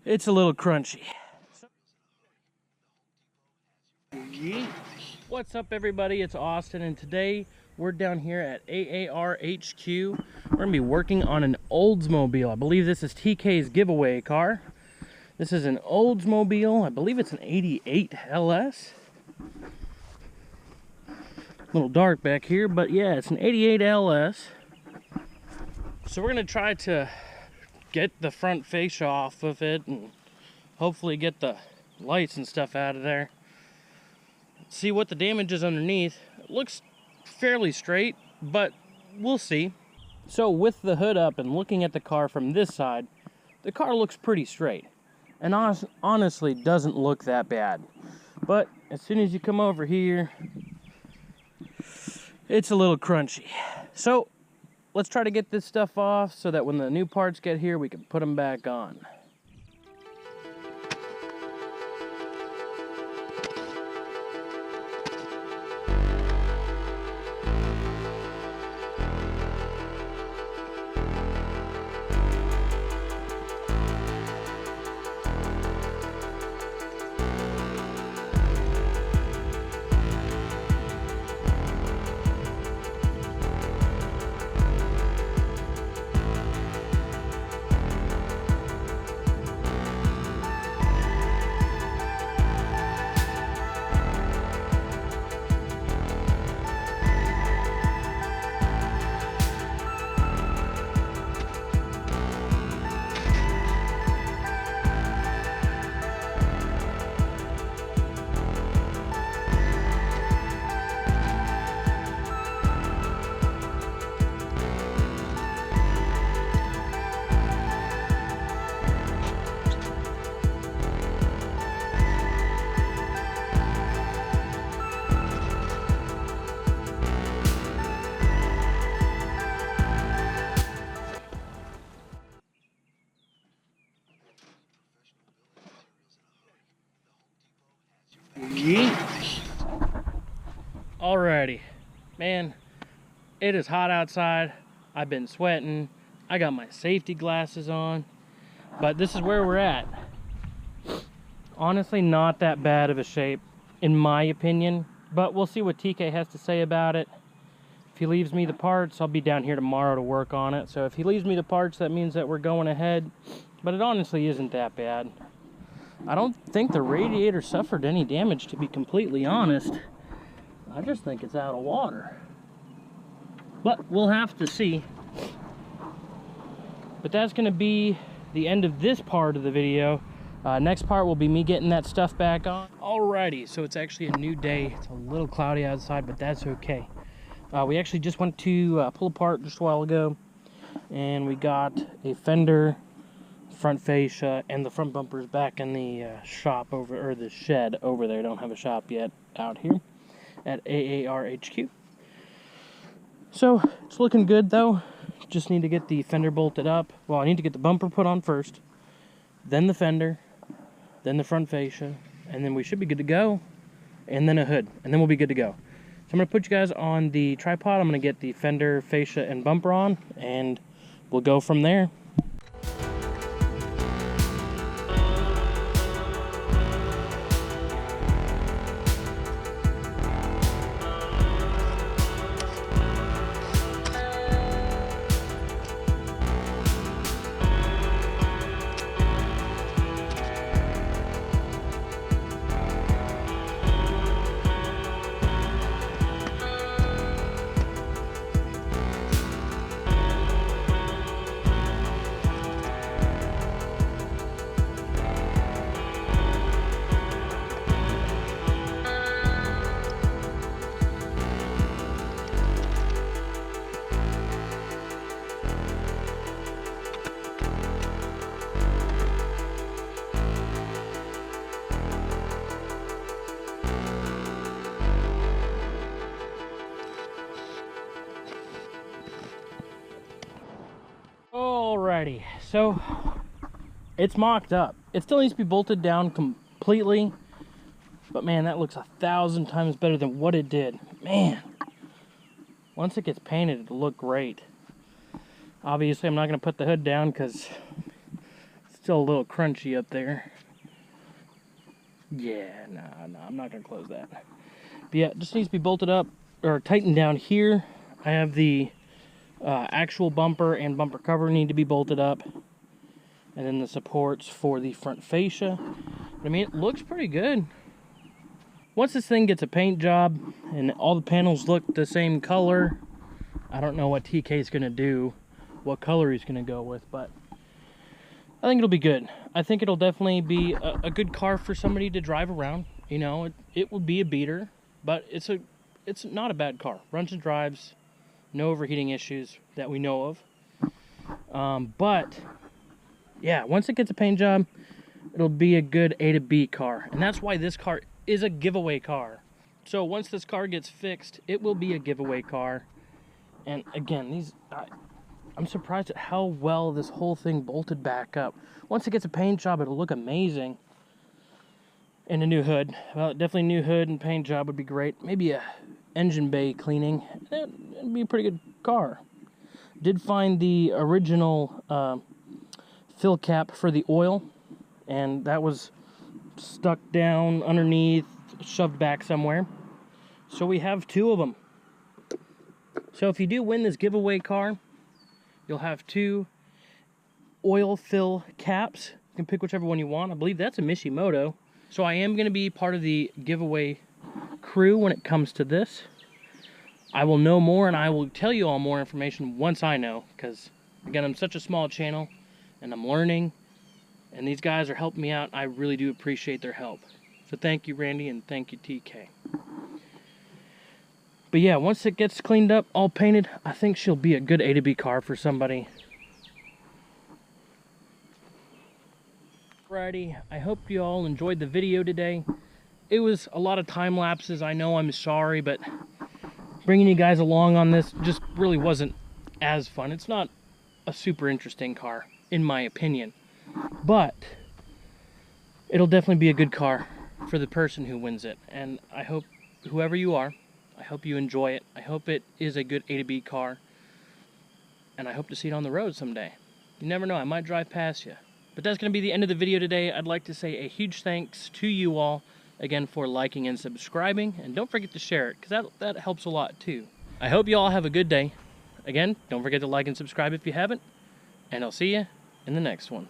It's a little crunchy. What's up, everybody? It's Austin, and today we're down here at AAR HQ. We're gonna be working on an Oldsmobille. I believe this is TK's Giveaway car. This is an Oldsmobille. I believe it's an 88 LS. A little dark back here, but yeah, it's an 88 LS. So we're gonna try to get the front fascia off of it and hopefully get the lights and stuff out of there. See what the damage is underneath. It looks fairly straight, but we'll see. So with the hood up and looking at the car from this side, the car looks pretty straight. And honestly doesn't look that bad. But as soon as you come over here, it's a little crunchy. So let's try to get this stuff off so that when the new parts get here, we can put them back on. Alrighty, man, it is hot outside. I've been sweating. I got my safety glasses on, but this is where we're at. Honestly, not that bad of a shape, in my opinion, but we'll see what TK has to say about it. If he leaves me the parts, I'll be down here tomorrow to work on it. So if he leaves me the parts, that means that we're going ahead, but it honestly isn't that bad. I don't think the radiator suffered any damage, to be completely honest. I just think it's out of water. But we'll have to see. But that's going to be the end of this part of the video. Next part will be me getting that stuff back on. Alrighty, so it's actually a new day. It's a little cloudy outside, but that's okay. We actually just went to pull apart just a while ago, and we got a fender, front fascia, and the front bumpers back in the shop over, or the shed over there. Don't have a shop yet out here at AAR HQ. So it's looking good though. Just need to get the fender bolted up. Well, I need to get the bumper put on first, then the fender, then the front fascia, and then we should be good to go, and then a hood, and then we'll be good to go. So I'm going to put you guys on the tripod. I'm going to get the fender, fascia, and bumper on, and we'll go from there. Alrighty, so it's mocked up. It still needs to be bolted down completely, but man, that looks 1,000 times better than what it did. Man, once it gets painted, it'll look great. Obviously, I'm not going to put the hood down because it's Still a little crunchy up there. Yeah, no, I'm not gonna close that. But yeah, it just needs to be bolted up or tightened down here. I have the actual bumper and bumper cover need to be bolted up, and then the supports for the front fascia. But, I mean, it looks pretty good. Once this thing gets a paint job and all the panels look the same color, I don't know what TK's gonna do, what color he's gonna go with, but I think it'll be good. I think it'll definitely be a good car for somebody to drive around. You know, it will be a beater, but it's not a bad car. Runs and drives, no overheating issues that we know of. But yeah, once it gets a paint job, it'll be a good A to B car, and that's why this car is a giveaway car. So once this car gets fixed, it will be a giveaway car. And again, I'm surprised at how well this whole thing bolted back up. Once it gets a paint job, it'll look amazing. And a new hood. Well, definitely new hood and paint job would be great. Maybe a engine bay cleaning. It'd be a pretty good car. Did find the original fill cap for the oil, and that was stuck down underneath, shoved back somewhere. So we have two of them. So if you do win this giveaway car, you'll have two oil fill caps. You can pick whichever one you want. I believe that's a Mishimoto. So I am going to be part of the giveaway crew when it comes to this. I will know more, and I will tell you all more information once I know, because again, I'm such a small channel and I'm learning, and these guys are helping me out. I really do appreciate their help. So thank you, Randy, and thank you, TK. But yeah, once it gets cleaned up, all painted, I think she'll be a good A to B car for somebody. Alrighty, I hope you all enjoyed the video today. It was a lot of time lapses. I know, I'm sorry, but bringing you guys along on this just really wasn't as fun. It's not a super interesting car, in my opinion. But it'll definitely be a good car for the person who wins it. And I hope, whoever you are, I hope you enjoy it. I hope it is a good A to B car. And I hope to see it on the road someday. You never know, I might drive past you. But that's going to be the end of the video today. I'd like to say a huge thanks to you all, again, for liking and subscribing. And don't forget to share it, because that helps a lot too. I hope you all have a good day. Again, don't forget to like and subscribe if you haven't. And I'll see you in the next one.